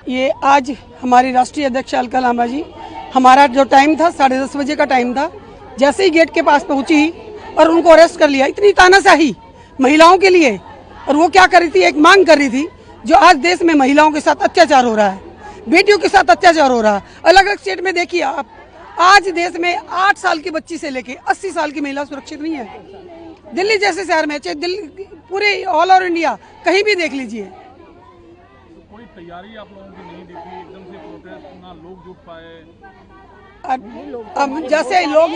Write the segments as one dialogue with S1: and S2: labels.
S1: ये आज हमारी राष्ट्रीय अध्यक्ष अलका लांबा जी, हमारा जो टाइम था 10:30 बजे का टाइम था, जैसे ही गेट के पास पहुंची और उनको अरेस्ट कर लिया। इतनी तानाशाही महिलाओं के लिए, और वो क्या कर रही थी, एक मांग कर रही थी, जो आज देश में महिलाओं के साथ अत्याचार हो रहा है, बेटियों के साथ अत्याचार हो रहा है। अलग अलग स्टेट में देखिए आप, आज देश में 8 साल की बच्ची से लेके 80 साल की महिला सुरक्षित नहीं है। दिल्ली जैसे शहर में, चाहे दिल्ली, पूरे ऑल ओवर इंडिया कहीं भी देख लीजिए।
S2: कोई तैयारी आप लोगों की नहीं देखी, एकदम से प्रोटेस्ट ना लोग जुट पाए।
S1: अब जैसे लोग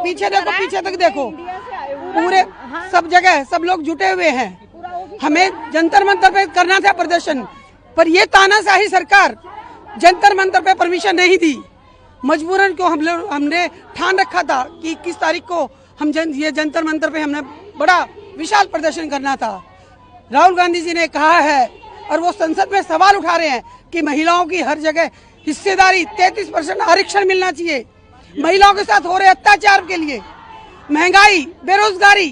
S1: पीछे देखो, पीछे तक देखो, पूरे सब जगह सब लोग जुटे हुए हैं। हमें जंतर मंतर पे करना था प्रदर्शन, पर ये तानाशाही सरकार जंतर मंतर पे परमिशन नहीं दी। मजबूरन को हमने ठान रखा था कि 21 तारीख को हम ये जंतर मंतर पे हमने बड़ा विशाल प्रदर्शन करना था। राहुल गांधी जी ने कहा है, और वो संसद में सवाल उठा रहे हैं कि महिलाओं की हर जगह हिस्सेदारी 33% आरक्षण मिलना चाहिए। महिलाओं के साथ हो रहे अत्याचार के लिए, महंगाई, बेरोजगारी,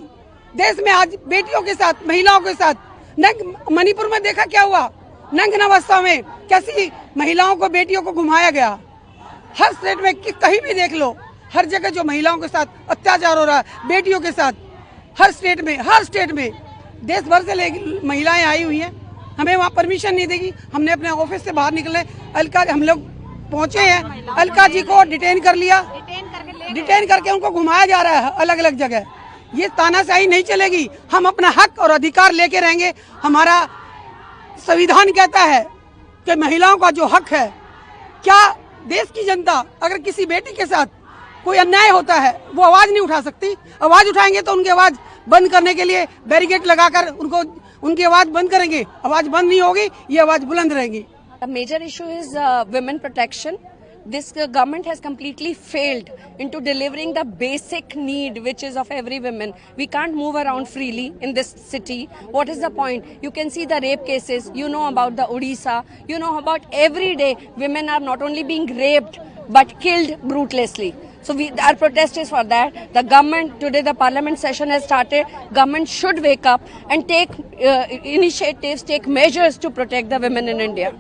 S1: देश में आज बेटियों के साथ, महिलाओं के साथ, मणिपुर में देखा क्या हुआ, नग्न अवस्था में कैसी महिलाओं को, बेटियों को घुमाया गया। हर स्टेट में कहीं भी देख लो, हर जगह जो महिलाओं के साथ अत्याचार हो रहा है, बेटियों के साथ, हर स्टेट में देश भर से महिलाएं आई हुई हैं। हमें वहाँ परमिशन नहीं देगी। हमने अपने ऑफिस से बाहर निकले, अलका, हम लोग पहुंचे हैं, अलका जी को डिटेन कर लिया, डिटेन करके उनको घुमाया जा रहा है अलग अलग जगह। ये तानाशाही नहीं चलेगी। हम अपना हक और अधिकार लेके रहेंगे। हमारा संविधान कहता है कि महिलाओं का जो हक है, क्या देश की जनता अगर किसी बेटी के साथ कोई अन्याय होता है, वो आवाज नहीं उठा सकती? आवाज उठाएंगे तो उनकी आवाज बंद करने के लिए बैरिकेड लगाकर उनकी आवाज बंद करेंगे। आवाज बंद नहीं होगी, ये आवाज बुलंद रहेगी।
S3: The major issue is women protection. This government has completely failed into delivering the basic need which is of every woman. We can't move around freely in this city. What is the point? You can see the rape cases. You know about the Odisha. You know about every day women are not only being raped but killed brutalishly. So our protest is for that. The government, today the parliament session has started. Government should wake up and take initiatives, take measures to protect the women in India.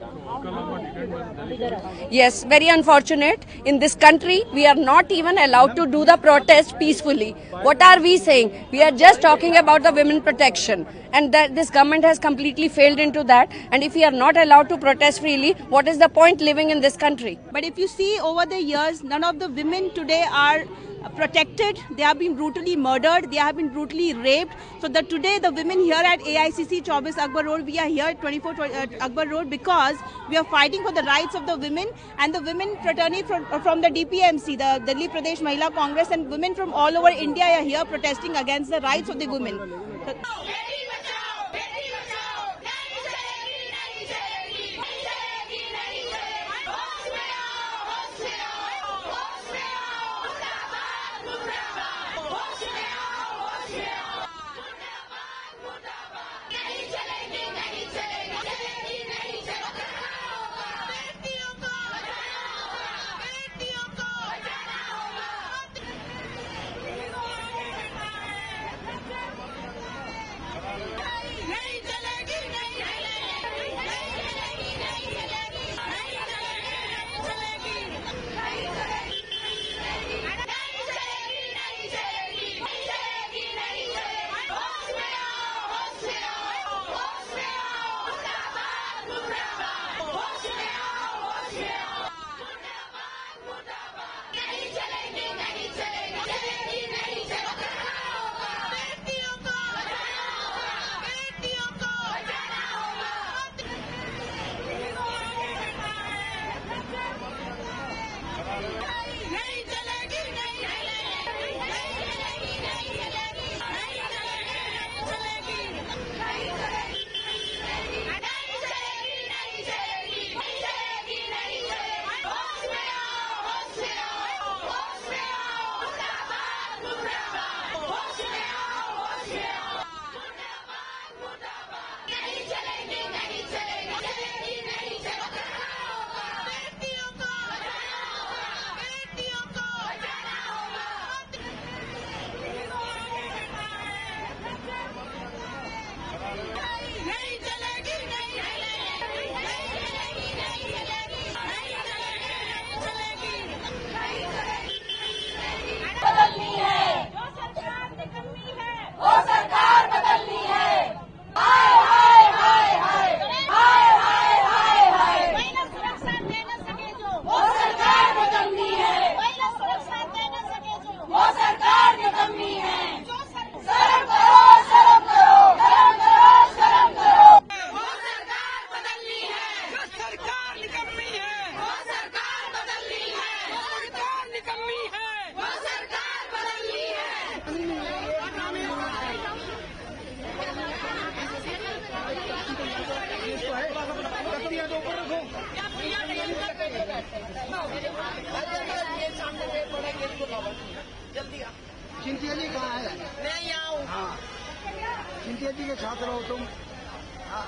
S3: Yes, very unfortunate. In this country, we are not even allowed to do the protest peacefully. What are we saying? We are just talking about the women protection. And that this government has completely failed into that. And if we are not allowed to protest freely, what is the point living in this country?
S4: But if you see over the years, none of the women today are protected. They have been brutally murdered. They have been brutally raped. So that today the women here at AICC 24 Akbar Road, we are here at 24 Akbar Road because we are fighting for the rights of the women, and the women fraternity from the DPMC, the Delhi Pradesh Mahila Congress, and women from all over India are here protesting against the rights of the women.
S5: चिंतिया जी कहाँ है? मैं यहाँ हूँ। हाँ, चिंतिया जी के साथ रहो तुम। हाँ।